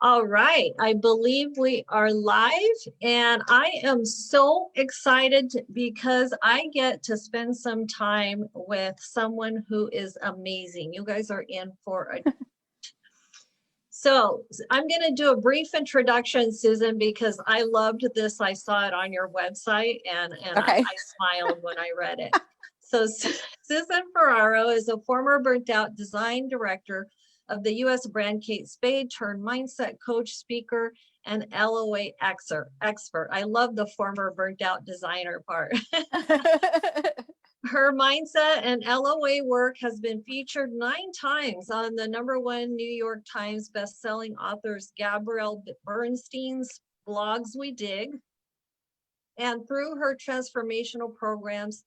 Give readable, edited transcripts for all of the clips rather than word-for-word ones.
All right, I believe we are live, and I am so excited because I get to spend some time with someone who is amazing. You guys are in for a So I'm going to do a brief introduction, Susan, because I loved this. I saw it on your website, and Okay. I smiled when I read it. So Susan Ferraro is a former burnt out design director of the U.S. brand Kate Spade, turned mindset coach, speaker, and LOA expert. I love the former burnt out designer part. Her mindset and LOA work has been featured 9 times on the #1 New York Times bestselling authors Gabrielle Bernstein's Blogs We Dig. And through her transformational programs,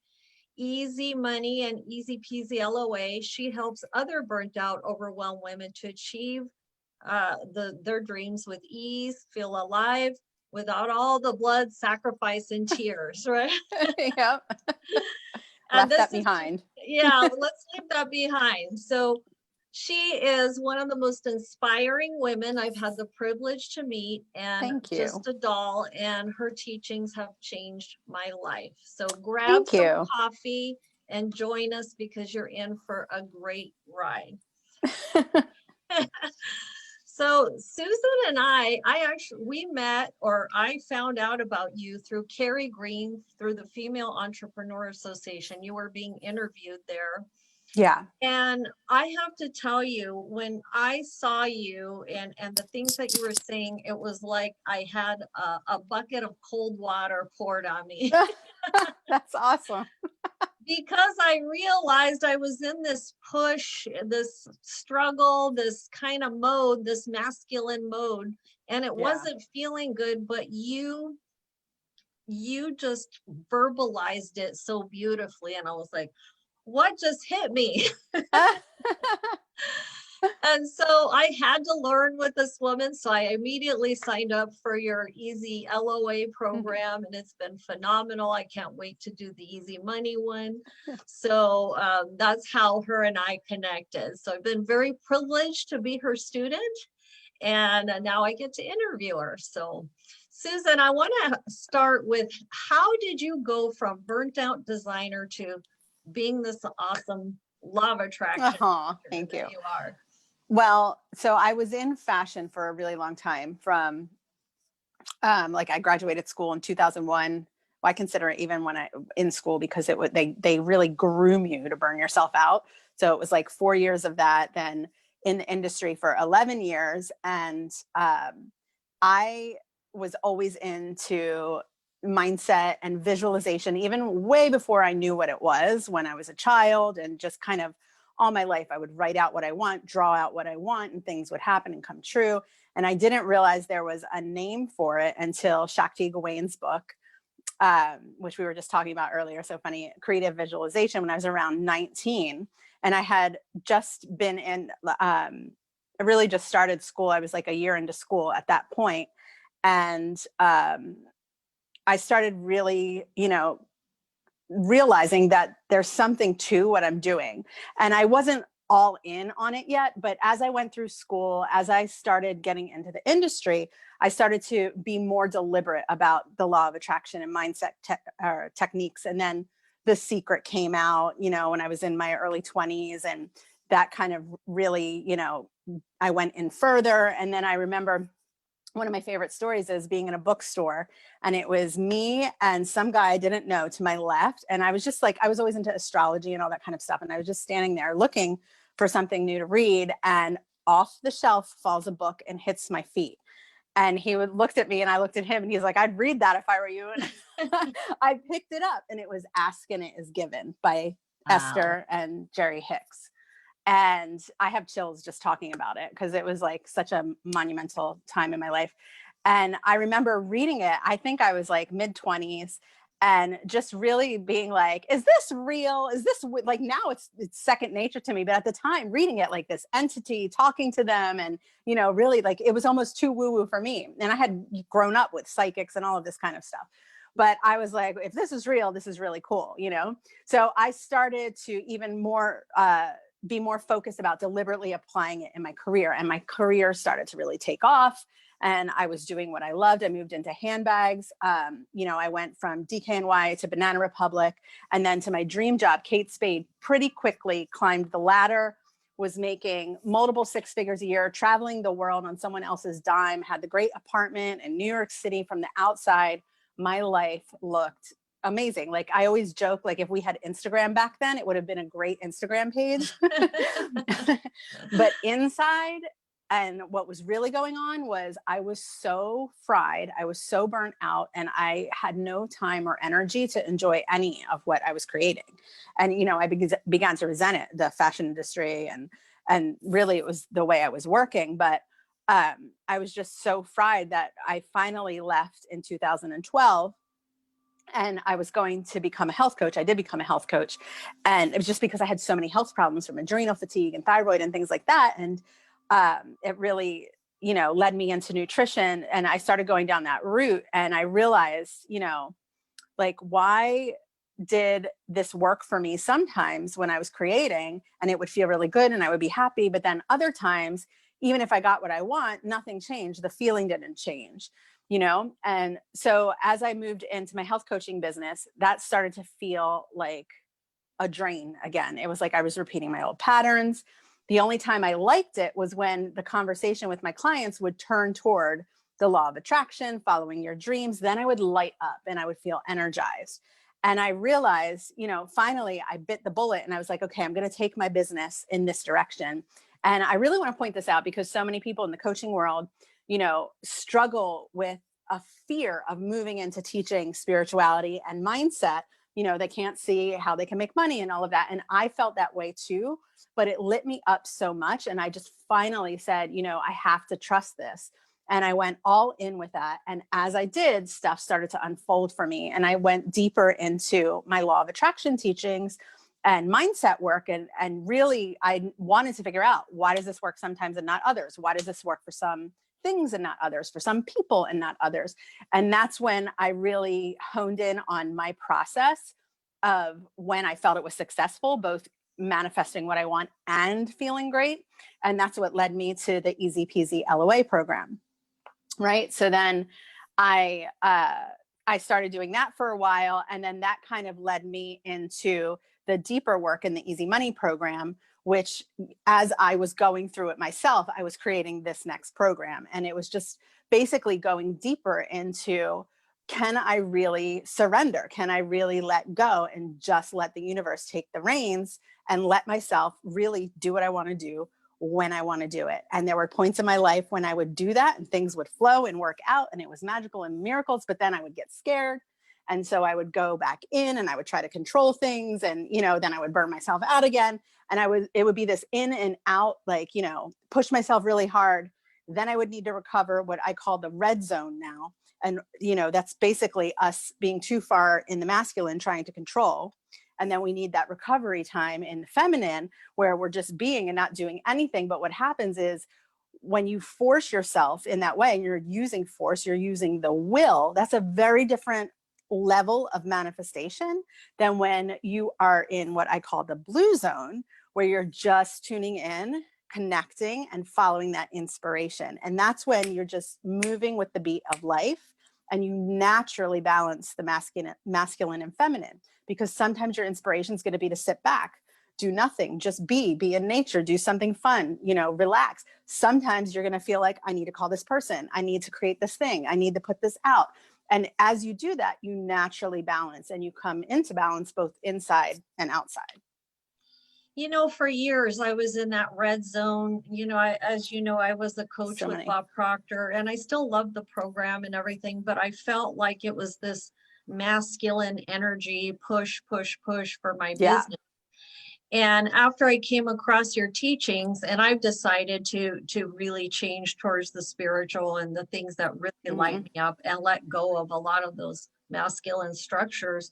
Easy Money and Easy Peasy LOA, she helps other burnt out, overwhelmed women to achieve their dreams with ease, feel alive, without all the blood, sacrifice, and tears, right? Yep. And Left that behind. Yeah, let's leave that behind. So she is one of the most inspiring women I've had the privilege to meet, and Thank you. just a doll, and her teachings have changed my life. So grab Thank some you. coffee and join us because you're in for a great ride. So Susan and we met, or I found out about you through Carrie Green, through the Female Entrepreneur Association. You were being interviewed there. Yeah. And I have to tell you, when I saw you and the things that you were saying, it was like I had a bucket of cold water poured on me. That's awesome. Because I realized I was in this push, this struggle, this kind of mode, this masculine mode, and it wasn't feeling good, but you just verbalized it so beautifully. And I was like, what just hit me? And so I had to learn with this woman. So I immediately signed up for your Easy LOA program, and it's been phenomenal. I can't wait to do the Easy Money one. So that's how her and I connected. So I've been very privileged to be her student, and now I get to interview her. So Susan, I want to start with, how did you go from burnt out designer to being this awesome law of attraction? Thank you. You are. Well, so I was in fashion for a really long time, from like I graduated school in 2001. Well, I consider it even when in school, because it would, they really groom you to burn yourself out. So it was like 4 years of that, then in the industry for 11 years. And I was always into mindset and visualization, even way before I knew what it was, when I was a child, and just kind of all my life, I would write out what I want, draw out what I want, and things would happen and come true. And I didn't realize there was a name for it until Shakti Gawaine's book, which we were just talking about earlier. So funny, creative visualization, when I was around 19. And I had just been in, I really just started school. I was like a year into school at that point. And I started really, realizing that there's something to what I'm doing. And I wasn't all in on it yet, but as I went through school, as I started getting into the industry, I started to be more deliberate about the law of attraction and mindset techniques. And then The Secret came out, when I was in my early 20s, and that kind of really, I went in further. And then I remember one of my favorite stories is being in a bookstore, and it was me and some guy I didn't know to my left. And I was just like, I was always into astrology and all that kind of stuff. And I was just standing there looking for something new to read, and off the shelf falls a book and hits my feet. And he looked at me, and I looked at him, and he's like, I'd read that if I were you. And I picked it up, and it was Ask and It Is Given by Esther and Jerry Hicks. And I have chills just talking about it, because it was like such a monumental time in my life. And I remember reading it, I think I was like mid-20s, and just really being like, is this real? Is this like, now it's second nature to me. But at the time, reading it, like this entity, talking to them, and, really like, it was almost too woo-woo for me. And I had grown up with psychics and all of this kind of stuff. But I was like, if this is real, this is really cool, So I started to even more be more focused about deliberately applying it in my career. And my career started to really take off. And I was doing what I loved. I moved into handbags. I went from DKNY to Banana Republic and then to my dream job, Kate Spade. Pretty quickly climbed the ladder, was making multiple six figures a year, traveling the world on someone else's dime, had the great apartment in New York City. From the outside, my life looked amazing. Like I always joke, like if we had Instagram back then, it would have been a great Instagram page. But inside, and what was really going on was I was so fried, I was so burnt out, and I had no time or energy to enjoy any of what I was creating. And, I began to resent it, the fashion industry, and really it was the way I was working. But I was just so fried that I finally left in 2012. And I was going to become a health coach. I did become a health coach. And it was just because I had so many health problems from adrenal fatigue and thyroid and things like that. And it really, led me into nutrition. And I started going down that route. And I realized, like, why did this work for me sometimes when I was creating, and it would feel really good and I would be happy. But then other times, even if I got what I want, nothing changed. The feeling didn't change. And so as I moved into my health coaching business, that started to feel like a drain again. It was like I was repeating my old patterns. The only time I liked it was when the conversation with my clients would turn toward the law of attraction, following your dreams. Then I would light up and I would feel energized. And I realized, finally I bit the bullet and I was like, okay, I'm going to take my business in this direction. And I really want to point this out because so many people in the coaching world, struggle with a fear of moving into teaching spirituality and mindset. They can't see how they can make money and all of that. And I felt that way too, but it lit me up so much. And I just finally said, I have to trust this. And I went all in with that. And as I did, stuff started to unfold for me. And I went deeper into my law of attraction teachings and mindset work. And really, I wanted to figure out, why does this work sometimes and not others? Why does this work for some things and not others, for some people and not others? And that's when I really honed in on my process of when I felt it was successful, both manifesting what I want and feeling great. And that's what led me to the Easy Peasy LOA program. Right. So then I started doing that for a while. And then that kind of led me into the deeper work in the Easy Money program, which as I was going through it myself, I was creating this next program. And it was just basically going deeper into, can I really surrender? Can I really let go and just let the universe take the reins and let myself really do what I want to do when I want to do it? And there were points in my life when I would do that and things would flow and work out and it was magical and miracles, but then I would get scared. And so I would go back in and I would try to control things and, then I would burn myself out again. And it would be this in and out, like, push myself really hard. Then I would need to recover what I call the red zone now. And, that's basically us being too far in the masculine, trying to control. And then we need that recovery time in the feminine where we're just being and not doing anything. But what happens is when you force yourself in that way and you're using force, you're using the will, that's a very different level of manifestation than when you are in what I call the blue zone, where you're just tuning in, connecting, and following that inspiration. And that's when you're just moving with the beat of life and you naturally balance the masculine and feminine, because sometimes your inspiration is going to be to sit back, do nothing, just be in nature, do something fun, relax. Sometimes you're going to feel like, I need to call this person, I need to create this thing, I need to put this out. And as you do that, you naturally balance and you come into balance both inside and outside. For years I was in that red zone. I was a coach with Bob Proctor, and I still love the program and everything, but I felt like it was this masculine energy, push for my business. And after I came across your teachings, and I've decided to really change towards the spiritual and the things that really light me up and let go of a lot of those masculine structures.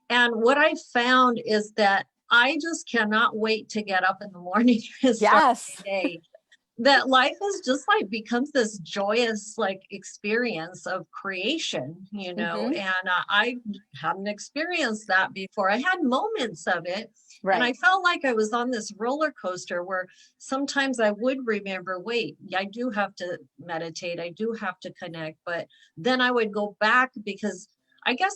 And what I found is that I just cannot wait to get up in the morning and start my day. that life is just like becomes this joyous like experience of creation, you know, Mm-hmm. and I hadn't experienced that before. I had moments of it, and I Right. felt like I was on this roller coaster where sometimes I would remember, wait, I do have to meditate, I do have to connect, but then I would go back because I guess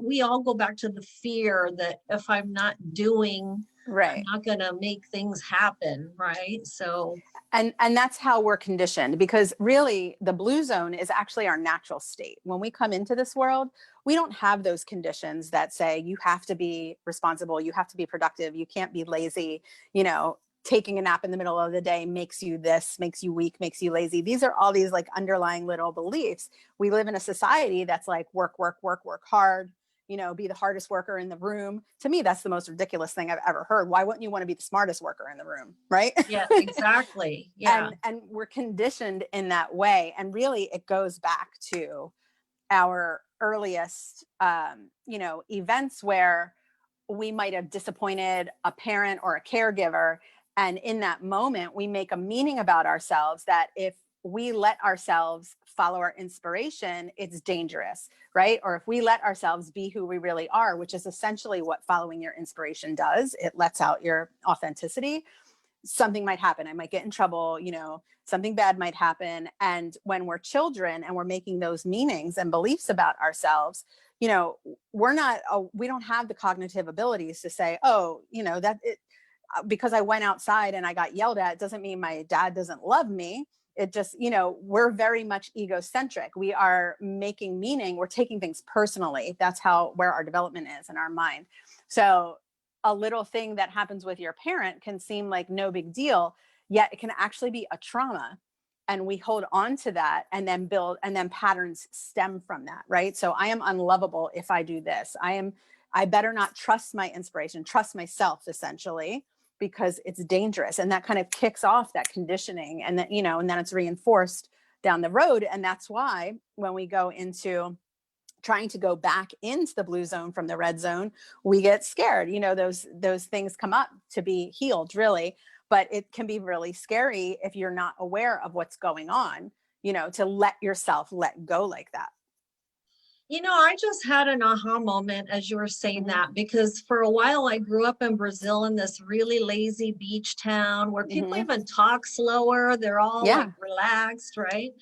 we all go back to the fear that if I'm not doing, I'm Right. not gonna make things happen, right? So And that's how we're conditioned, because really the blue zone is actually our natural state. When we come into this world, we don't have those conditions that say you have to be responsible, you have to be productive, you can't be lazy, you know, taking a nap in the middle of the day makes you this, makes you weak, makes you lazy. These are all these like underlying little beliefs. We live in a society that's like work, work, work, work hard, you know, be the hardest worker in the room. To me, that's the most ridiculous thing I've ever heard. Why wouldn't you want to be the smartest worker in the room? Right. yeah, exactly. Yeah. And we're conditioned in that way. And really it goes back to our earliest you know, events where we might have disappointed a parent or a caregiver, and in that moment we make a meaning about ourselves that if we let ourselves follow our inspiration, it's dangerous, right? Or if we let ourselves be who we really are, which is essentially what following your inspiration does, it lets out your authenticity, something might happen. I might get in trouble, you know, something bad might happen. And when we're children and we're making those meanings and beliefs about ourselves, you know, we don't have the cognitive abilities to say, oh, you know, because I went outside and I got yelled at doesn't mean my dad doesn't love me. It just, you know, we're very much egocentric. We are making meaning. We're taking things personally. That's where our development is in our mind. So a little thing that happens with your parent can seem like no big deal, yet it can actually be a trauma. And we hold on to that and then and then patterns stem from that, right? So I am unlovable if I do this. I better not trust my inspiration, trust myself, essentially, because it's dangerous. And that kind of kicks off that conditioning, and then, you know, and then it's reinforced down the road. And that's why when we go into trying to go back into the blue zone from the red zone, we get scared. You know, those things come up to be healed, really, but it can be really scary if you're not aware of what's going on, you know, to let yourself let go like that. You know, I just had an aha moment as you were saying Mm-hmm. that, because for a while I grew up in Brazil in this really lazy beach town where people Mm-hmm. even talk slower. They're all like Yeah. relaxed, right?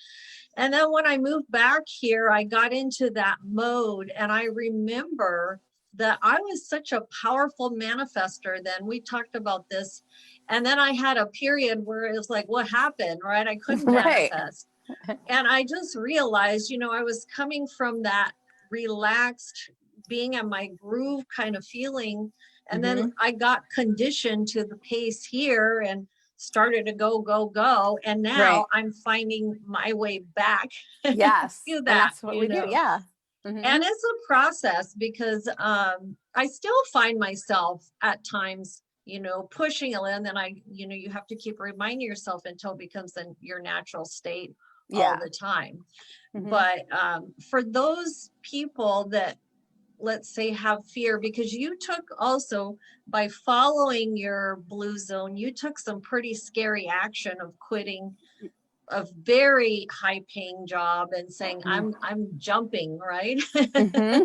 And then when I moved back here, I got into that mode. And I remember that I was such a powerful manifester then. We talked about this. And then I had a period where it was like, what happened, right? I couldn't Right. manifest. And I just realized, you know, I was coming from that relaxed, being in my groove kind of feeling. And then Mm-hmm. I got conditioned to the pace here and started to go, go, go. And now Right. I'm finding my way back Yes. to And that, that's what you we do. know. Yeah. Mm-hmm. And it's a process because I still find myself at times, you know, pushing a and then you know, you have to keep reminding yourself until it becomes your natural state all Yeah. the time. Mm-hmm. But for those people that, let's say, have fear, because you took also by following your blue zone, you took some pretty scary action of quitting a very high paying job and saying, I'm jumping, right? Mm-hmm.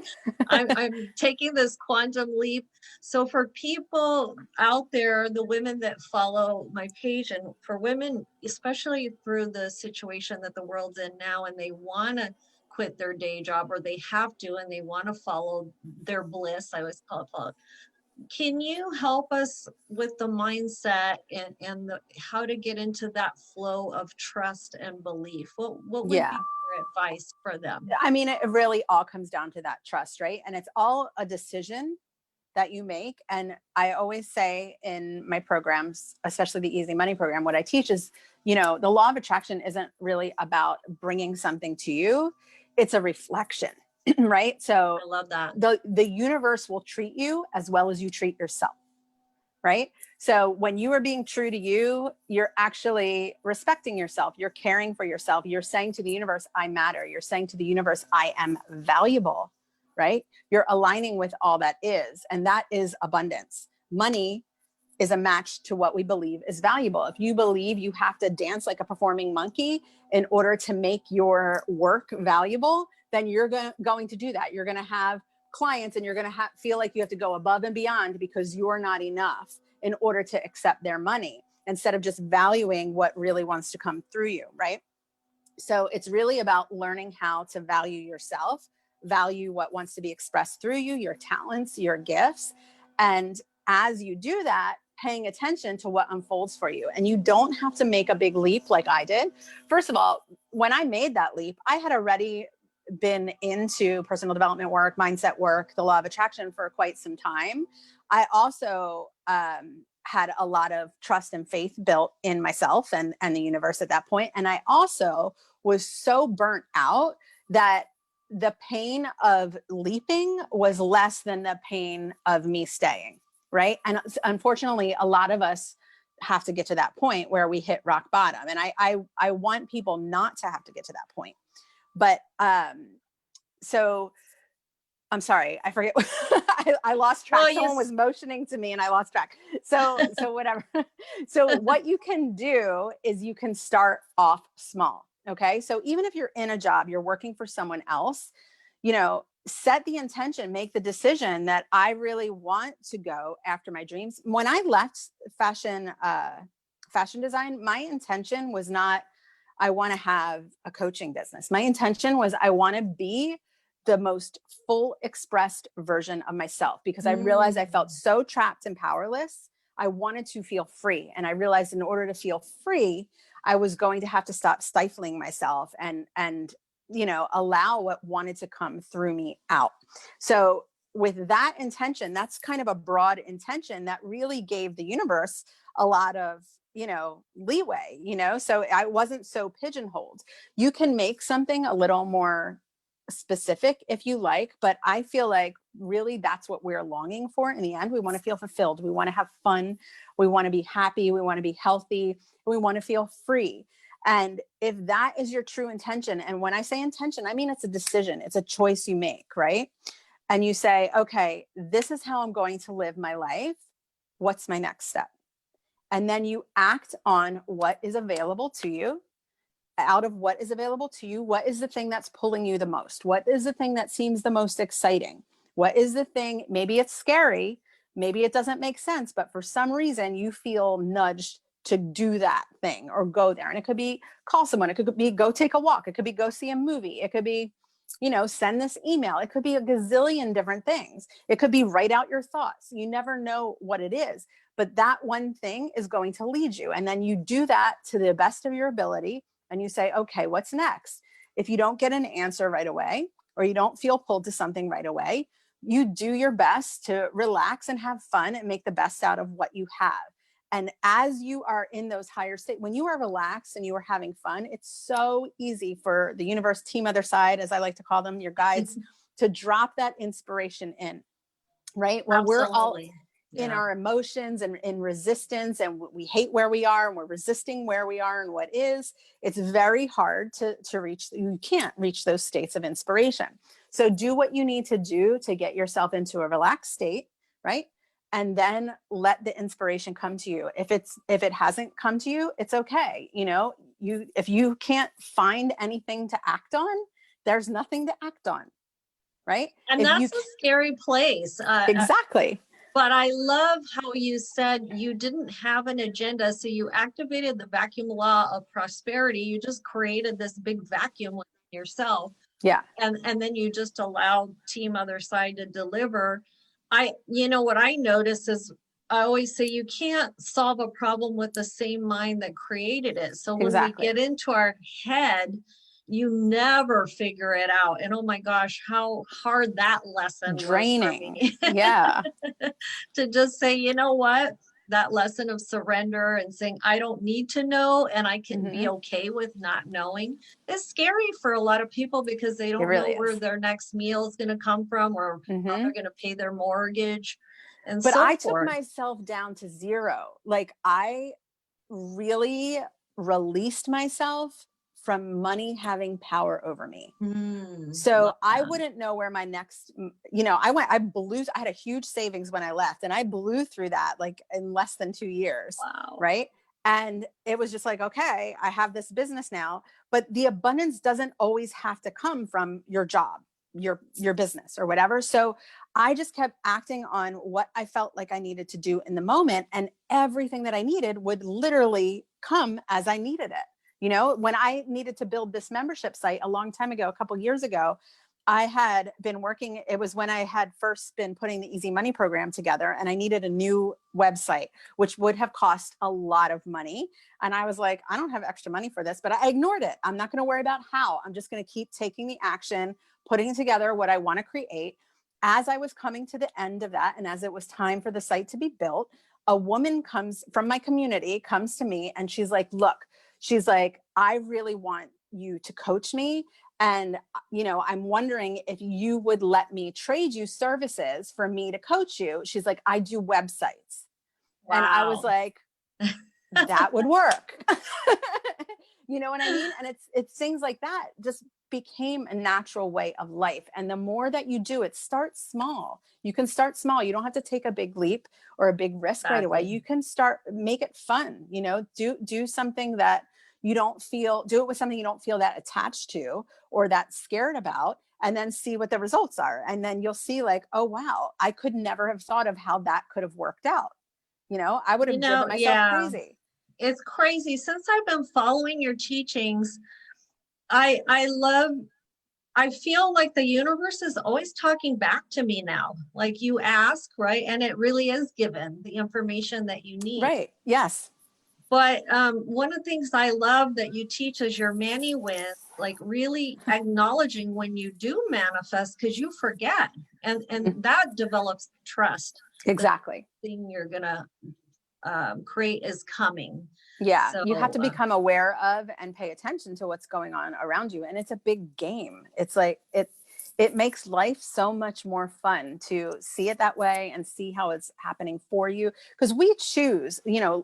I'm taking this quantum leap. So for people out there, the women that follow my page, and for women, especially through the situation that the world's in now, and they want to quit their day job, or they have to, and they want to follow their bliss, I always call it. Can you help us with the mindset and how to get into that flow of trust and belief? What would be Yeah. your advice for them? I mean, it really all comes down to that trust, right? And it's all a decision that you make. And I always say in my programs, especially the Easy Money program, what I teach is, you know, the law of attraction isn't really about bringing something to you. It's a reflection, right? So I love that. the universe will treat you as well as you treat yourself, right? So when you are being true to you, you're actually respecting yourself. You're caring for yourself. You're saying to the universe, I matter. You're saying to the universe, I am valuable, right? You're aligning with all that is, and that is abundance. Money is a match to what we believe is valuable. If you believe you have to dance like a performing monkey in order to make your work valuable, then you're going to do that. You're going to have clients and you're going to feel like you have to go above and beyond because you're not enough in order to accept their money, instead of just valuing what really wants to come through you, right? So it's really about learning how to value yourself, value what wants to be expressed through you, your talents, your gifts. And as you do that, paying attention to what unfolds for you. And you don't have to make a big leap like I did. First of all, when I made that leap, I had already been into personal development work, mindset work, the law of attraction for quite some time. I also had a lot of trust and faith built in myself and the universe at that point. And I also was so burnt out that the pain of leaping was less than the pain of me staying, right? And unfortunately, a lot of us have to get to that point where we hit rock bottom. And I want people not to have to get to that point. But so I'm sorry, I forget. I lost track. Well, Someone was motioning to me and I lost track. So whatever. So what you can do is you can start off small. Okay. So even if you're in a job, you're working for someone else, set the intention, make the decision that I really want to go after my dreams. When I left fashion design, my intention was not, I want to have a coaching business. My intention was, I want to be the most full expressed version of myself, because I realized I felt so trapped and powerless. I wanted to feel free. And I realized in order to feel free, I was going to have to stop stifling myself and allow what wanted to come through me out. So with that intention, that's kind of a broad intention that really gave the universe a lot of leeway, so I wasn't so pigeonholed. You can make something a little more specific if you like, but I feel like really that's what we're longing for in the end. We want to feel fulfilled. We want to have fun. We want to be happy. We want to be healthy. We want to feel free. And if that is your true intention, and when I say intention, I mean, it's a decision. It's a choice you make, right? And you say, okay, this is how I'm going to live my life. What's my next step? And then you act on what is available to you. Out of what is available to you, what is the thing that's pulling you the most? What is the thing that seems the most exciting? What is the thing? Maybe it's scary. Maybe it doesn't make sense, but for some reason you feel nudged to do that thing or go there. And it could be call someone. It could be go take a walk. It could be go see a movie. It could be, send this email. It could be a gazillion different things. It could be write out your thoughts. You never know what it is, but that one thing is going to lead you. And then you do that to the best of your ability. And you say, okay, what's next? If you don't get an answer right away, or you don't feel pulled to something right away, you do your best to relax and have fun and make the best out of what you have. And as you are in those higher states, when you are relaxed and you are having fun, it's so easy for the universe, team other side, as I like to call them, your guides, to drop that inspiration in, right? When we're all in our emotions and in resistance, and we hate where we are, and we're resisting where we are and what is, it's very hard to reach. You can't reach those states of inspiration. So do what you need to do to get yourself into a relaxed state, right? And then let the inspiration come to you. If it hasn't come to you, it's okay. If you can't find anything to act on, there's nothing to act on, right? And that's a scary place. Exactly. But I love how you said you didn't have an agenda. So you activated the vacuum law of prosperity. You just created this big vacuum with yourself. Yeah. And then you just allowed team other side to deliver. What I notice is I always say you can't solve a problem with the same mind that created it. So when we get into our head, you never figure it out. And oh my gosh, how hard that lesson draining was for me. Yeah. To just say, you know what, that lesson of surrender and saying, I don't need to know, and I can be okay with not knowing, is scary for a lot of people because they don't know where their next meal is going to come from, or how they're going to pay their mortgage. And but so I forth. took myself down to zero. Like I really released myself from money having power over me. Mm, So love I that. wouldn't know where my next, I had a huge savings when I left, and I blew through that like in less than 2 years. Wow. Right. And it was just like, okay, I have this business now, but the abundance doesn't always have to come from your job, your business or whatever. So I just kept acting on what I felt like I needed to do in the moment, and everything that I needed would literally come as I needed it. You know, when I needed to build this membership site a long time ago, a couple years ago, I had been working. It was when I had first been putting the Easy Money program together, and I needed a new website, which would have cost a lot of money. And I was like, I don't have extra money for this, but I ignored it. I'm not going to worry about how. I'm just going to keep taking the action, putting together what I want to create. As I was coming to the end of that, and as it was time for the site to be built, a woman comes from my community, comes to me, and she's like, look, she's like, I really want you to coach me. And, I'm wondering if you would let me trade you services for me to coach you. She's like, I do websites. And I was Wow. like, that would work. You know what I mean? And it's things like that just became a natural way of life. And the more that you do it, start small. You can start small. You don't have to take a big leap or a big risk right away. Exactly. You can make it fun, do something that do it with something you don't feel that attached to or that scared about, and then see what the results are. And then you'll see like, oh, wow, I could never have thought of how that could have worked out. I would have driven myself Yeah, crazy. it's crazy. Since I've been following your teachings, I feel like the universe is always talking back to me now. Like you ask, right? And it really is given the information that you need. Right. Yes. But one of the things I love that you teach is your many wins, like really acknowledging when you do manifest, because you forget, and that develops trust. Exactly. The thing you're gonna create is coming. Yeah. You have So to become aware of and pay attention to what's going on around you. And it's a big game. It's like it makes life so much more fun to see it that way and see how it's happening for you. Because we choose,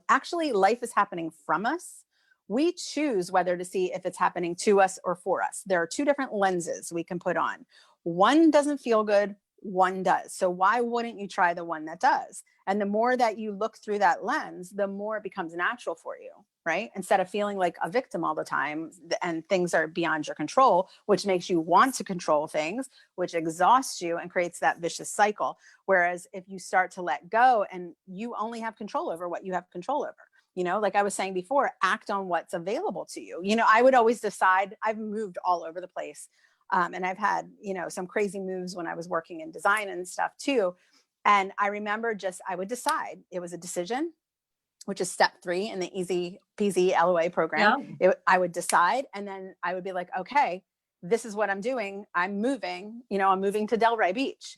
actually life is happening from us. We choose whether to see if it's happening to us or for us. There are two different lenses we can put on. One doesn't feel good, one does. So why wouldn't you try the one that does? And the more that you look through that lens, the more it becomes natural for you, right? Instead of feeling like a victim all the time and things are beyond your control, which makes you want to control things, which exhausts you and creates that vicious cycle. Whereas if you start to let go and you only have control over what you have control over, like I was saying before, act on what's available to you. I would always decide. I've moved all over the place. And I've had, some crazy moves when I was working in design and stuff too. And I remember I would decide. It was a decision, which is step 3 in the Easy PEASY LOA program. yeah. I would decide, and then I would be like, okay, this is what I'm doing. I'm moving, I'm moving to Delray Beach.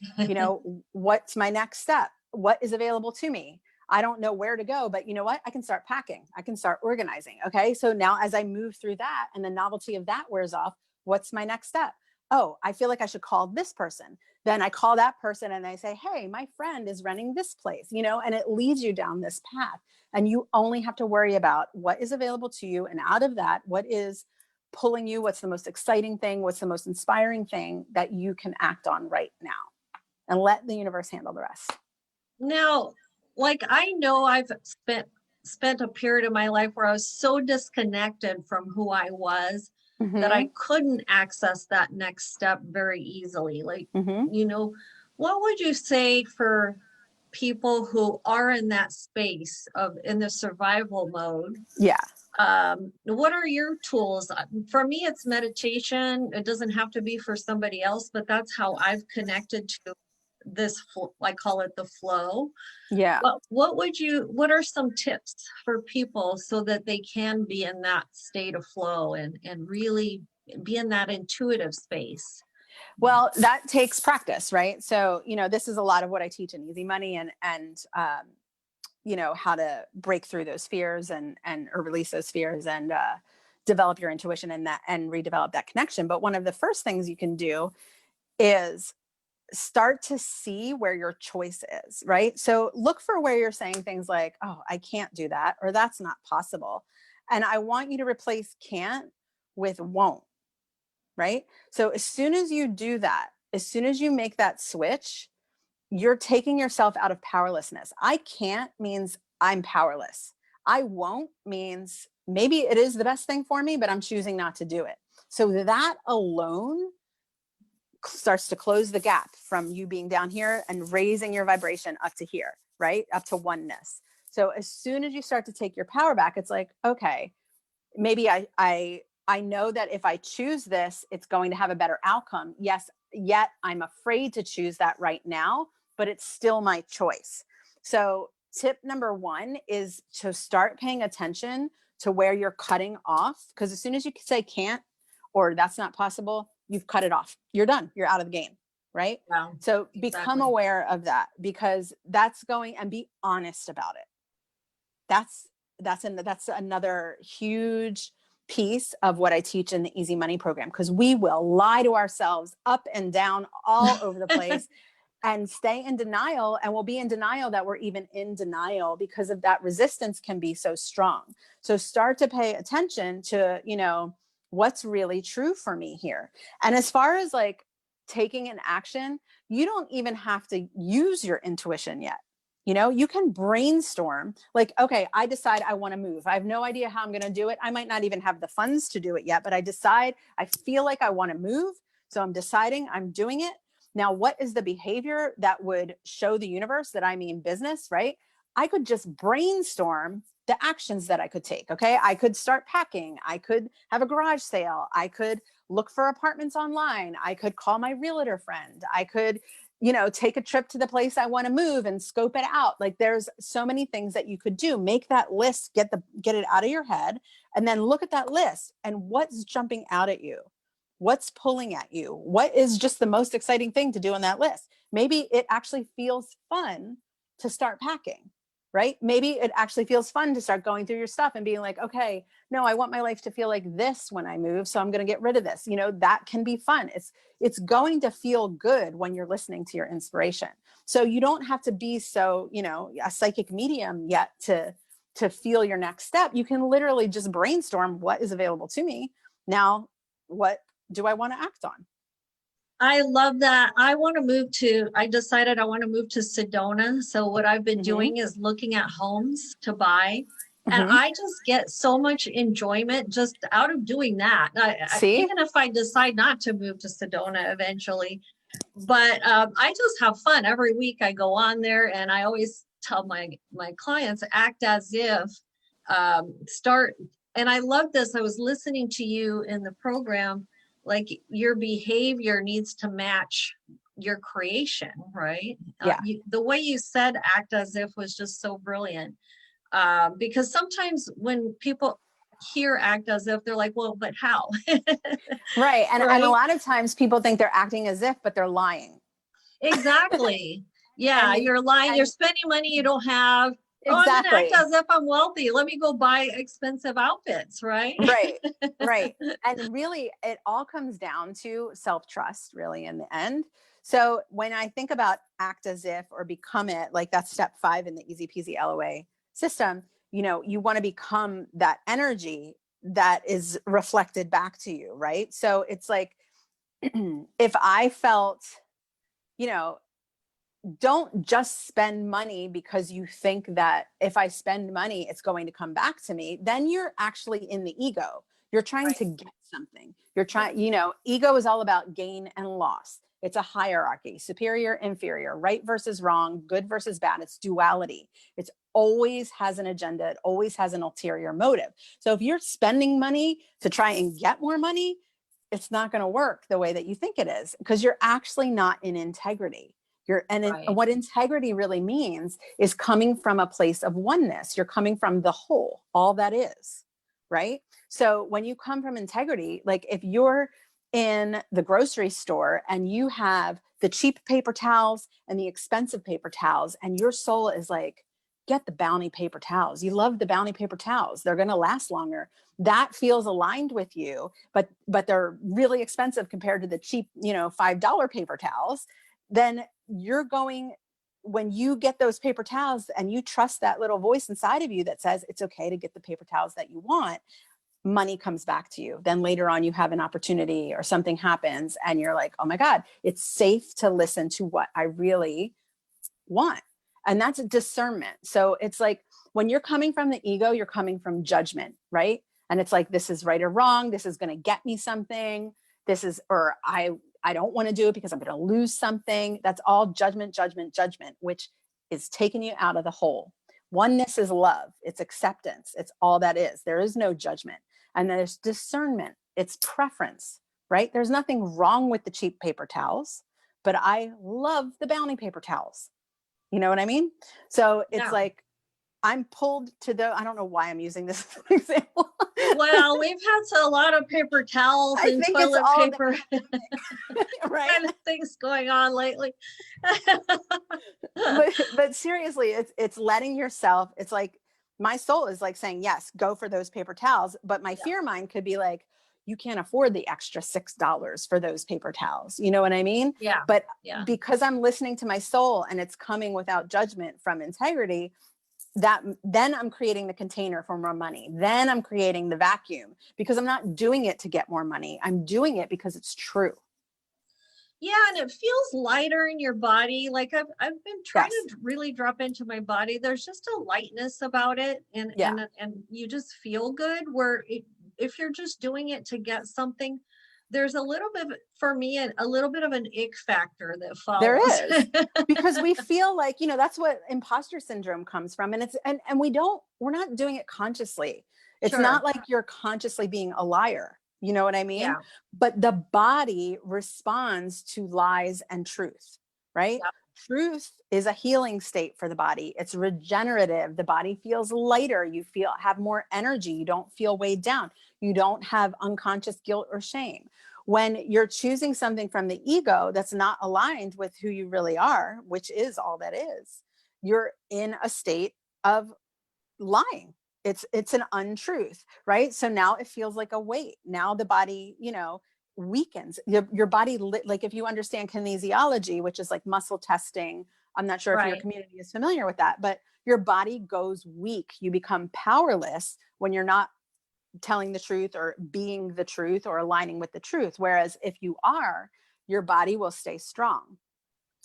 What's my next step? What is available to me? I don't know where to go, but you know what? I can start packing. I can start organizing. Okay. So now as I move through that and the novelty of that wears off, what's my next step? Oh, I feel like I should call this person. Then I call that person and I say, hey, my friend is running this place, and it leads you down this path. And you only have to worry about what is available to you. And out of that, what is pulling you? What's the most exciting thing? What's the most inspiring thing that you can act on right now? And let the universe handle the rest. Now, like I know I've spent a period of my life where I was so disconnected from who I was that I couldn't access that next step very easily. Like, what would you say for people who are in that space in the survival mode? Yeah. What are your tools? For me, it's meditation. It doesn't have to be for somebody else, but that's how I've connected to this, I call it the flow. Yeah. But what are some tips for people so that they can be in that state of flow and really be in that intuitive space? Well, that takes practice, right? So, this is a lot of what I teach in Easy Money and how to break through those fears or release those fears and develop your intuition and redevelop that connection. But one of the first things you can do is start to see where your choice is, right? So look for where you're saying things like, oh, I can't do that, or that's not possible. And I want you to replace can't with won't, right? So as soon as you do that, as soon as you make that switch, you're taking yourself out of powerlessness. I can't means I'm powerless. I won't means maybe it is the best thing for me, but I'm choosing not to do it. So that alone starts to close the gap from you being down here and raising your vibration up to here, right? Up to oneness. So as soon as you start to take your power back, it's like, okay, maybe I know that if I choose this, it's going to have a better outcome. Yes, yet I'm afraid to choose that right now, but it's still my choice. So tip number one is to start paying attention to where you're cutting off. Because as soon as you say can't, or that's not possible, you've cut it off. You're done. You're out of the game. Right. Wow, So become exactly. aware of that, because that's going, and be honest about it. That's another huge piece of what I teach in the Easy Money program, because we will lie to ourselves up and down all over the place and stay in denial, and we'll be in denial that we're even in denial because of that resistance can be so strong. So start to pay attention to, what's really true for me here. And as far as like taking an action, you don't even have to use your intuition yet. You can brainstorm like, okay, I decide I want to move. I have no idea how I'm going to do it. I might not even have the funds to do it yet, but I decide I feel like I want to move. So I'm deciding I'm doing it. Now, what is the behavior that would show the universe that I mean business, right? I could just brainstorm the actions that I could take. Okay. I could start packing. I could have a garage sale. I could look for apartments online. I could call my realtor friend. I could take a trip to the place I want to move and scope it out. Like there's so many things that you could do. Make that list, get it out of your head, and then look at that list and what's jumping out at you. What's pulling at you? What is just the most exciting thing to do on that list? Maybe it actually feels fun to start packing, right? Maybe it actually feels fun to start going through your stuff and being like, okay, no, I want my life to feel like this when I move. So I'm going to get rid of this. That can be fun. It's going to feel good when you're listening to your inspiration. So you don't have to be so, a psychic medium yet to feel your next step. You can literally just brainstorm what is available to me. Now, what do I want to act on? I love that. I decided I want to move to Sedona. So what I've been doing is looking at homes to buy. And I just get so much enjoyment just out of doing that. Even if I decide not to move to Sedona eventually, but I just have fun. Every week I go on there, and I always tell my clients, act as if, start. And I love this. I was listening to you in the program, like your behavior needs to match your creation, right? Yeah. The way you said act as if was just so brilliant. Because sometimes when people hear act as if, they're like, well, but how? Right. And Right? a lot of times people think they're acting as if, but they're lying. Exactly. Yeah, you're lying. You're spending money you don't have. Exactly. Oh, I'm gonna act as if I'm wealthy. Let me go buy expensive outfits, right? Right. Right. And really, it all comes down to self-trust, really, in the end. So when I think about act as if or become it, like that's step 5 in the easy peasy LOA system, you want to become that energy that is reflected back to you, right? So it's like, if I felt, don't just spend money because you think that if I spend money, it's going to come back to me. Then you're actually in the ego. You're trying to get something. You're trying, ego is all about gain and loss. It's a hierarchy, superior, inferior, right versus wrong, good versus bad. It's duality. It's always has an agenda. It always has an ulterior motive. So if you're spending money to try and get more money, it's not going to work the way that you think it is, because you're actually not in integrity. What integrity really means is coming from a place of oneness. You're coming from the whole, all that is, right? So when you come from integrity, like if you're in the grocery store and you have the cheap paper towels and the expensive paper towels, and your soul is like, get the Bounty paper towels. You love the Bounty paper towels. They're going to last longer. That feels aligned with you, but they're really expensive compared to the cheap, $5 paper towels. Then you're going, when you get those paper towels and you trust that little voice inside of you that says it's okay to get the paper towels that you want, money comes back to you. Then later on, you have an opportunity or something happens and you're like, oh my God, it's safe to listen to what I really want. And that's a discernment. So it's like when you're coming from the ego, you're coming from judgment, right? And it's like, this is right or wrong. This is going to get me something. This is, or I don't want to do it because I'm going to lose something. That's all judgment, judgment, judgment, which is taking you out of the whole. Oneness is love. It's acceptance. It's all that is. There is no judgment. And there's discernment. It's preference, right? There's nothing wrong with the cheap paper towels, but I love the Bounty paper towels. You know what I mean? So it's like, I'm pulled to the, I don't know why I'm using this example. Well, we've had a lot of paper towels and toilet paper right? kind of things going on lately. but seriously, it's letting yourself, it's like, my soul is like saying, yes, go for those paper towels. But my fear mind could be like, you can't afford the extra $6 for those paper towels. You know what I mean? Yeah. But because I'm listening to my soul and it's coming without judgment from integrity, that then I'm creating the container for more money. Then I'm creating the vacuum because I'm not doing it to get more money. I'm doing it because it's true. Yeah, and it feels lighter in your body. Like I've been trying to really drop into my body. There's just a lightness about it, and you just feel good. Where if you're just doing it to get something, there's a little bit, for me, a little bit of an ick factor that follows. There is, because we feel like, you know, that's what imposter syndrome comes from. And it's, and we're not doing it consciously. It's not like you're consciously being a liar. You know what I mean? Yeah. But the body responds to lies and truth, right? Yep. Truth is a healing state for the body. It's regenerative. The body feels lighter. You have more energy. You don't feel weighed down. You don't have unconscious guilt or shame. When you're choosing something from the ego that's not aligned with who you really are, which is all that is, you're in a state of lying. It's an untruth, right? So now it feels like a weight. Now the body, you know, weakens. Your body, like if you understand kinesiology, which is like muscle testing, I'm not sure if your community is familiar with that, but your body goes weak. You become powerless when you're not telling the truth or being the truth or aligning with the truth. Whereas if you are, your body will stay strong.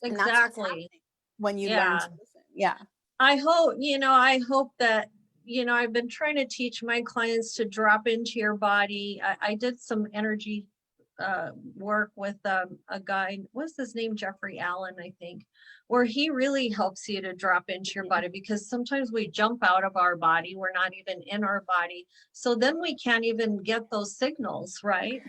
Exactly. When you learn to listen. Yeah. I hope that, you know, I've been trying to teach my clients to drop into your body. I did some energy work with a guy, what's his name? Jeffrey Allen, I think, where he really helps you to drop into your body, because sometimes we jump out of our body. We're not even in our body. So then we can't even get those signals, right?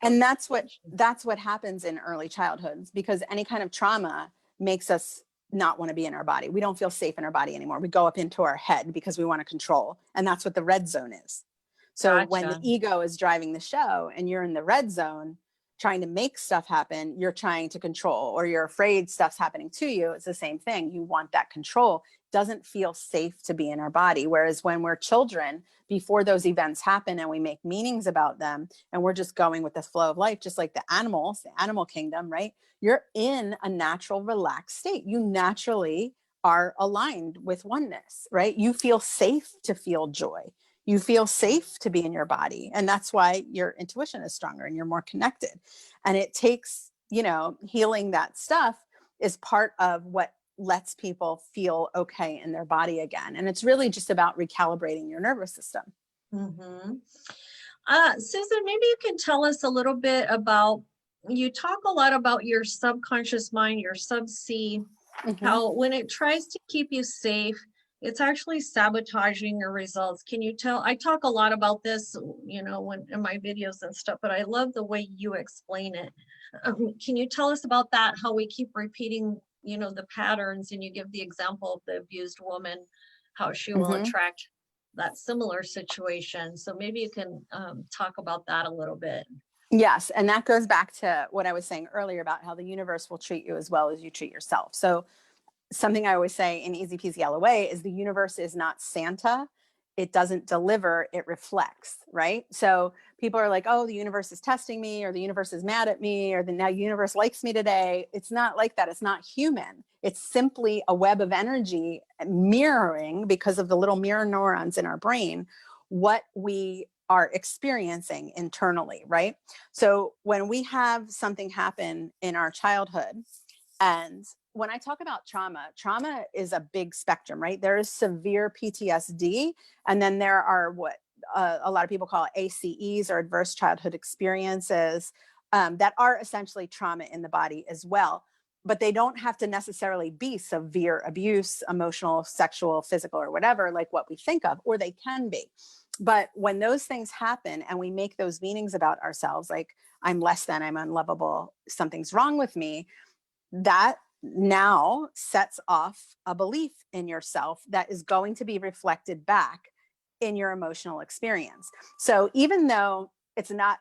And that's what happens in early childhoods, because any kind of trauma makes us not want to be in our body. We don't feel safe in our body anymore. We go up into our head because we want to control. And that's what the red zone is. So when the ego is driving the show and you're in the red zone trying to make stuff happen, you're trying to control, or you're afraid stuff's happening to you. It's the same thing. You want that control. It doesn't feel safe to be in our body. Whereas when we're children, before those events happen and we make meanings about them and we're just going with the flow of life, just like the animals, the animal kingdom, right? You're in a natural, relaxed state. You naturally are aligned with oneness, right? You feel safe to feel joy. You feel safe to be in your body. And that's why your intuition is stronger and you're more connected. And it takes, you know, healing that stuff is part of what lets people feel okay in their body again. And it's really just about recalibrating your nervous system. Mm-hmm. Susan, maybe you can tell us a little bit about, you talk a lot about your subconscious mind, your sub-C, how when it tries to keep you safe, it's actually sabotaging your results. Can you tell? I talk a lot about this, you know, when in my videos and stuff, but I love the way you explain it. Can you tell us about that? How we keep repeating, you know, the patterns, and you give the example of the abused woman, how she will attract that similar situation. So maybe you can talk about that a little bit. Yes. And that goes back to what I was saying earlier about how the universe will treat you as well as you treat yourself. So something I always say in Easy Peasy LOA is the universe is not Santa. It doesn't deliver, it reflects, right? So people are like, oh, the universe is testing me, or the universe is mad at me, or the universe likes me today. It's not like that. It's not human. It's simply a web of energy mirroring, because of the little mirror neurons in our brain, what we are experiencing internally, right? So when we have something happen in our childhood, and when I talk about trauma, trauma is a big spectrum, right? There is severe PTSD, and then there are what a lot of people call ACEs, or adverse childhood experiences, that are essentially trauma in the body as well. But they don't have to necessarily be severe abuse, emotional, sexual, physical, or whatever, like what we think of, or they can be. But when those things happen and we make those meanings about ourselves, like I'm less than, I'm unlovable, something's wrong with me, that now sets off a belief in yourself that is going to be reflected back in your emotional experience. So even though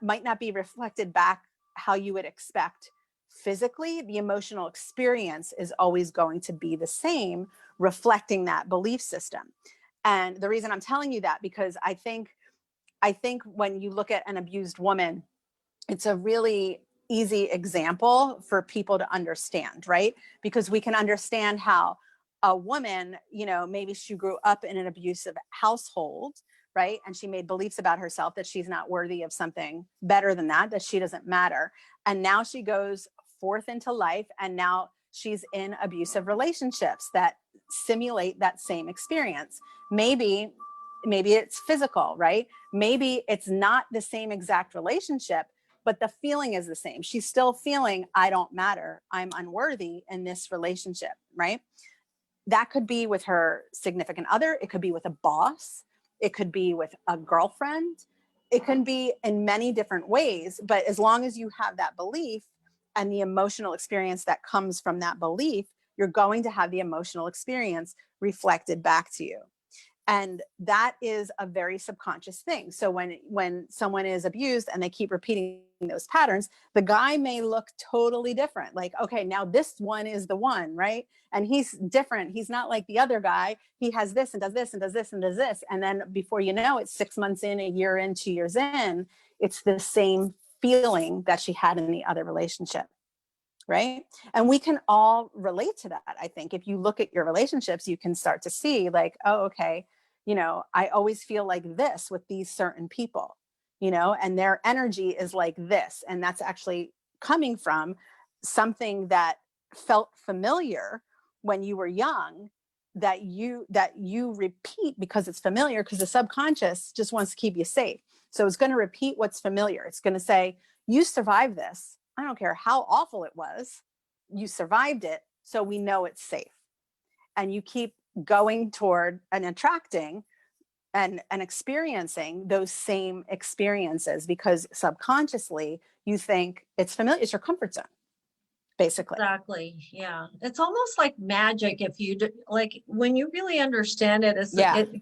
might not be reflected back how you would expect physically, the emotional experience is always going to be the same, reflecting that belief system. And the reason I'm telling you that, because I think when you look at an abused woman, it's a really easy example for people to understand, right? Because we can understand how a woman, maybe she grew up in an abusive household, right? And she made beliefs about herself that she's not worthy of something better than that she doesn't matter. And now she goes forth into life, and now she's in abusive relationships that simulate that same experience. Maybe it's physical, right? Maybe it's not the same exact relationship, but the feeling is the same. She's still feeling, I don't matter, I'm unworthy in this relationship, right? That could be with her significant other. It could be with a boss. It could be with a girlfriend. It can be in many different ways. But as long as you have that belief and the emotional experience that comes from that belief, you're going to have the emotional experience reflected back to you. And that is a very subconscious thing. So when someone is abused and they keep repeating those patterns, the guy may look totally different. Like, okay, now this one is the one, right? And he's different. He's not like the other guy. He has this and does this and does this and does this. And then before you know it, 6 months in, a year in, 2 years in, it's the same feeling that she had in the other relationship. Right. And we can all relate to that. I think if you look at your relationships, you can start to see like, oh, okay, I always feel like this with these certain people, and their energy is like this. And that's actually coming from something that felt familiar when you were young, that you repeat because it's familiar, because the subconscious just wants to keep you safe. So it's going to repeat what's familiar. It's going to say, you survived this. I don't care how awful it was. You survived it. So we know it's safe. And you keep going toward and attracting and experiencing those same experiences, because subconsciously you think it's familiar. It's your comfort zone, basically. Exactly. Yeah. It's almost like magic if you like when you really understand it. It's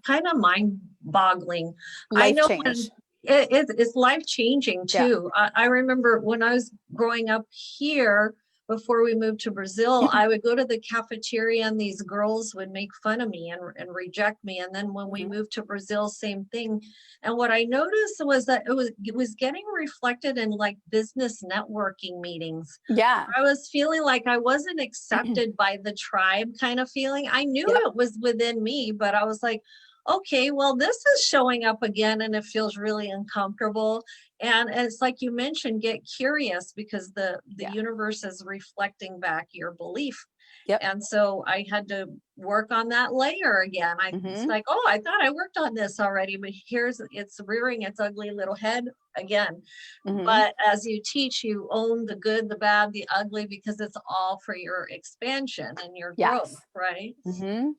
kind of mind boggling. I Life know change. it's life changing Yeah. too. I remember when I was growing up here, before we moved to Brazil, I would go to the cafeteria and these girls would make fun of me and reject me. And then when we moved to Brazil, same thing. And what I noticed was that it was getting reflected in like business networking meetings. Yeah. I was feeling like I wasn't accepted by the tribe kind of feeling. I knew Yep. it was within me, but I was like, okay, well, this is showing up again and it feels really uncomfortable. And it's like you mentioned, get curious, because the universe is reflecting back your belief. Yep. And so I had to work on that layer again. It's like, oh, I thought I worked on this already, but it's rearing its ugly little head again. But as you teach, you own the good, the bad, the ugly, because it's all for your expansion and your growth, right?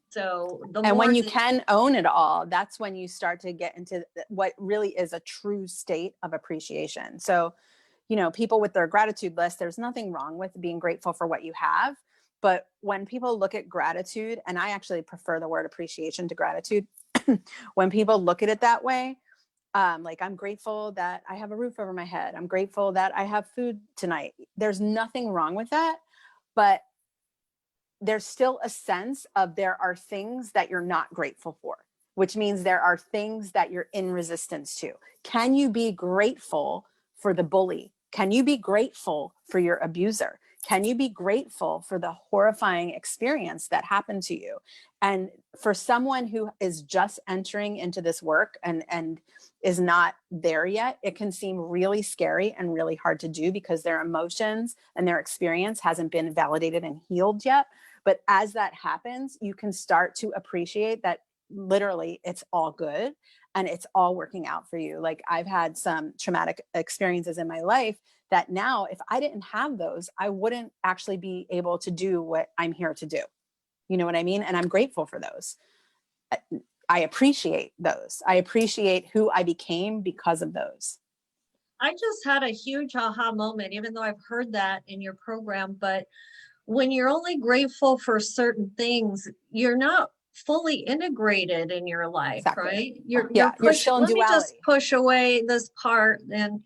So and when you can own it all, that's when you start to get into what really is a true state of appreciation. So, people with their gratitude list, there's nothing wrong with being grateful for what you have. But when people look at gratitude, and I actually prefer the word appreciation to gratitude, when people look at it that way, like, I'm grateful that I have a roof over my head. I'm grateful that I have food tonight. There's nothing wrong with that. But there's still a sense of there are things that you're not grateful for, which means there are things that you're in resistance to. Can you be grateful for the bully? Can you be grateful for your abuser? Can you be grateful for the horrifying experience that happened to you? And for someone who is just entering into this work and is not there yet, it can seem really scary and really hard to do because their emotions and their experience hasn't been validated and healed yet. But as that happens, you can start to appreciate that literally it's all good and it's all working out for you. Like, I've had some traumatic experiences in my life that now, if I didn't have those, I wouldn't actually be able to do what I'm here to do. You know what I mean? And I'm grateful for those. I appreciate those. I appreciate who I became because of those. I just had a huge aha moment, even though I've heard that in your program. But when you're only grateful for certain things, you're not fully integrated in your life, Exactly. right? You're still in let me just duality. push away this part and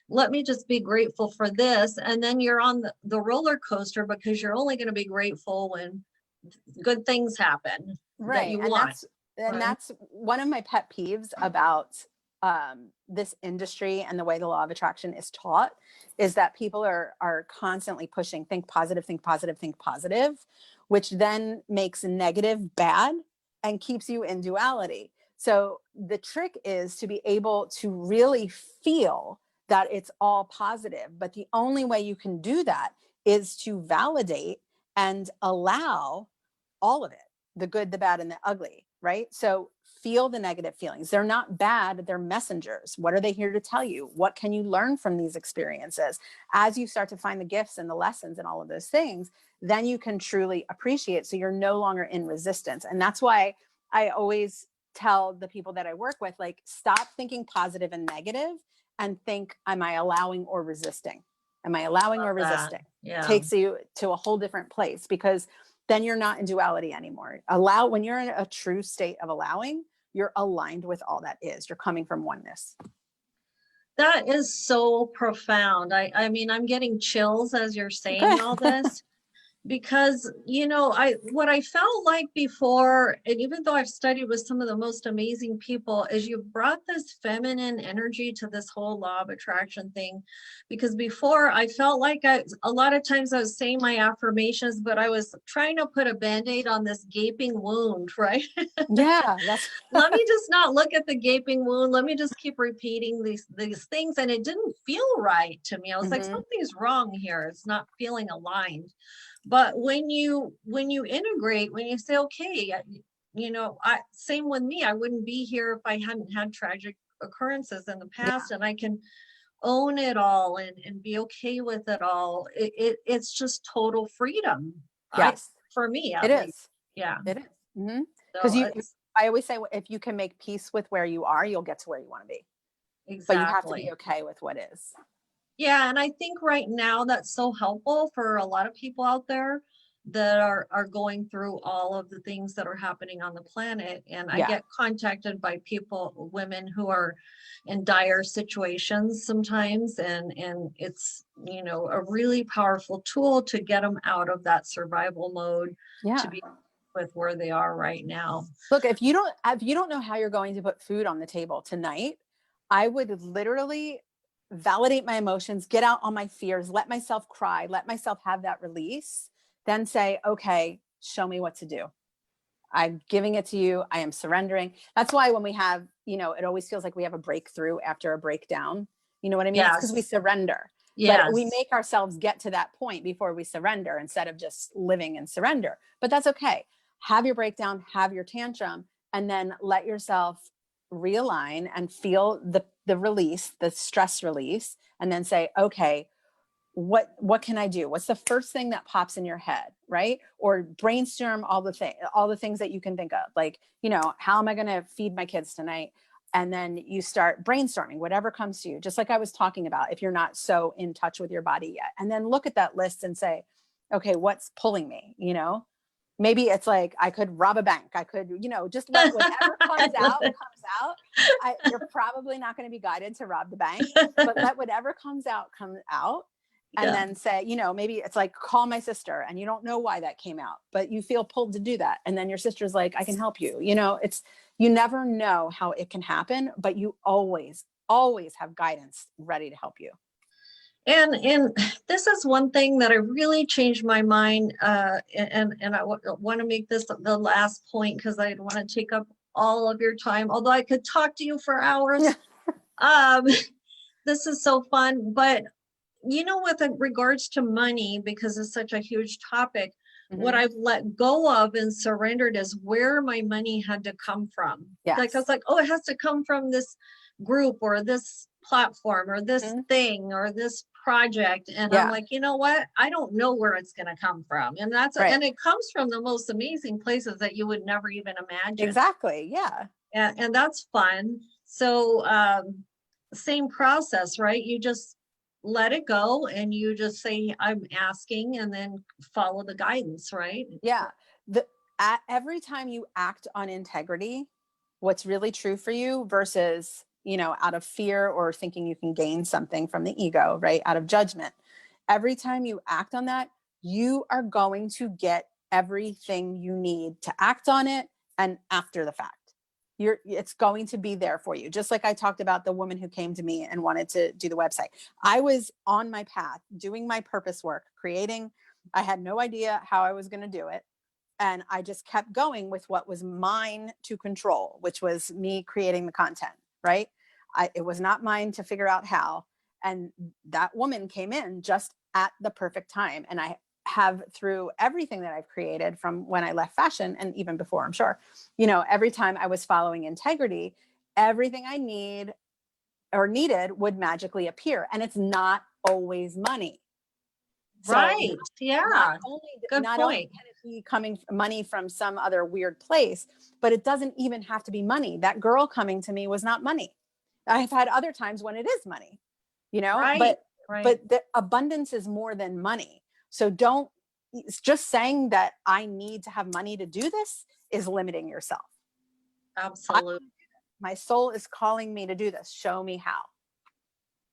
let me just be grateful for this. And then you're on the roller coaster because you're only going to be grateful when good things happen that you want. That's one of my pet peeves about this industry and the way the law of attraction is taught, is that people are constantly pushing think positive, think positive, think positive, which then makes negative bad and keeps you in duality. So the trick is to be able to really feel that it's all positive. But the only way you can do that is to validate and allow all of it, the good, the bad, and the ugly, right? So feel the negative feelings. They're not bad, they're messengers. What are they here to tell you? What can you learn from these experiences? As you start to find the gifts and the lessons and all of those things, then you can truly appreciate. So you're no longer in resistance. And that's why I always tell the people that I work with, like, stop thinking positive and negative and think, am I allowing or resisting? Am I allowing or resisting? Yeah. Takes you to a whole different place, because then you're not in duality anymore. When you're in a true state of allowing, you're aligned with all that is. You're coming from oneness. That is so profound. I mean, I'm getting chills as you're saying all this. Because, what I felt like before, and even though I've studied with some of the most amazing people, is you brought this feminine energy to this whole law of attraction thing. Because before, I felt like a lot of times I was saying my affirmations, but I was trying to put a Band-Aid on this gaping wound, right? Yeah. Let me just not look at the gaping wound. Let me just keep repeating these things. And it didn't feel right to me. I was like, something's wrong here. It's not feeling aligned. But when you integrate, when you say, okay, same with me, I wouldn't be here if I hadn't had tragic occurrences in the past, and I can own it all and be okay with it all. It's just total freedom. Yes. For me, It is. Yeah. It is. Because I always say, if you can make peace with where you are, you'll get to where you want to be. Exactly. But you have to be okay with what is. Yeah, and I think right now that's so helpful for a lot of people out there that are going through all of the things that are happening on the planet. And I get contacted by women who are in dire situations sometimes, and it's a really powerful tool to get them out of that survival mode to be with where they are right now. Look, if you don't know how you're going to put food on the table tonight, I would literally validate my emotions, get out all my fears, let myself cry, let myself have that release, then say, okay, show me what to do. I'm giving it to you. I am surrendering. That's why when we have, it always feels like we have a breakthrough after a breakdown. You know what I mean? Yes. It's because we surrender. Yes. But we make ourselves get to that point before we surrender instead of just living in surrender. But that's okay. Have your breakdown, have your tantrum, and then let yourself realign and feel the release, the stress release, and then say, okay, what can I do? What's the first thing that pops in your head, right? Or brainstorm all the things that you can think of, like, how am I going to feed my kids tonight? And then you start brainstorming whatever comes to you, just like I was talking about, if you're not so in touch with your body yet. And then look at that list and say, okay, what's pulling me? Maybe it's like, I could rob a bank. I could, just let whatever comes out. You're probably not going to be guided to rob the bank, but let whatever comes out come out. And then say, maybe it's like, call my sister, and you don't know why that came out, but you feel pulled to do that. And then your sister's like, I can help you. You never know how it can happen, but you always have guidance ready to help you. And this is one thing that I really changed my mind. And I want to make this the last point because I don't want to take up all of your time, although I could talk to you for hours. Um, this is so fun, but with regards to money, because it's such a huge topic, what I've let go of and surrendered is where my money had to come from. Like I was like, oh, it has to come from this group or this platform or this thing or this project. And I'm like, you know what? I don't know where it's going to come from. And and it comes from the most amazing places that you would never even imagine. Exactly. Yeah. And that's fun. So same process, right? You just let it go and you just say, I'm asking, and then follow the guidance, right? Yeah. Every time you act on integrity, what's really true for you versus, out of fear or thinking you can gain something from the ego, right? Out of judgment. Every time you act on that, you are going to get everything you need to act on it. And after the fact, it's going to be there for you. Just like I talked about the woman who came to me and wanted to do the website. I was on my path, doing my purpose work, creating. I had no idea how I was going to do it. And I just kept going with what was mine to control, which was me creating the content, right? It was not mine to figure out how. And that woman came in just at the perfect time. And I have, through everything that I've created from when I left fashion and even before, I'm sure, every time I was following integrity, everything I needed would magically appear. And it's not always money. Right. So yeah. Good point. Only can it be coming money from some other weird place, but it doesn't even have to be money. That girl coming to me was not money. I've had other times when it is money, right. But the abundance is more than money. So just saying that I need to have money to do this is limiting yourself. Absolutely. My soul is calling me to do this. Show me how.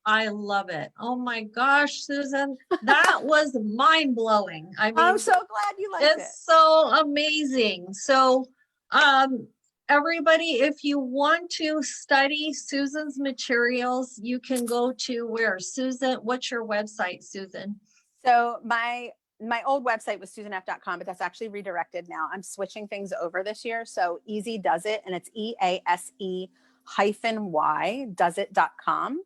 I love it. Oh my gosh, Susan, that was mind blowing. I mean, I'm so glad you liked it. It's so amazing. So, everybody, if you want to study Susan's materials, you can go to where? Susan, what's your website, Susan? So my old website was susanf.com, but that's actually redirected now. I'm switching things over this year. So Easy Does It, and it's EASE-Y doesit.com.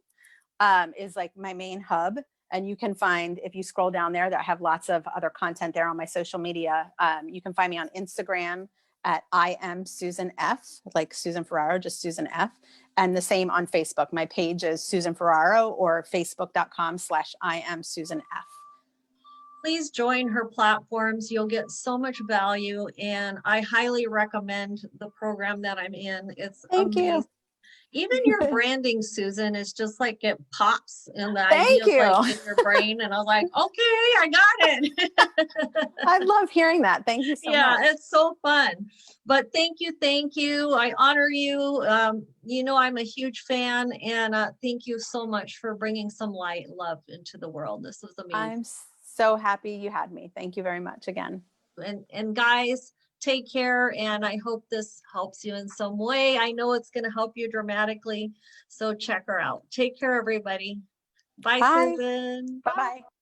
Is like my main hub. And you can find, if you scroll down there, that I have lots of other content there on my social media. You can find me on Instagram at I am Susan F, like Susan Ferraro, just Susan F. And the same on Facebook. My page is Susan Ferraro, or facebook.com/I am Susan F. Please join her platforms. You'll get so much value. And I highly recommend the program that I'm in. It's Thank amazing. you. Even your branding, Susan, is just like it pops and the Thank ideas you. like in your brain. And I was like, okay, I got it. I love hearing that. Thank you so much. Yeah, it's so fun. But thank you. I honor you. I'm a huge fan, and thank you so much for bringing some light and love into the world. This was amazing. I'm so happy you had me. Thank you very much again. And guys, take care, and I hope this helps you in some way. I know it's going to help you dramatically, so check her out. Take care, everybody. Bye. Susan. Bye-bye.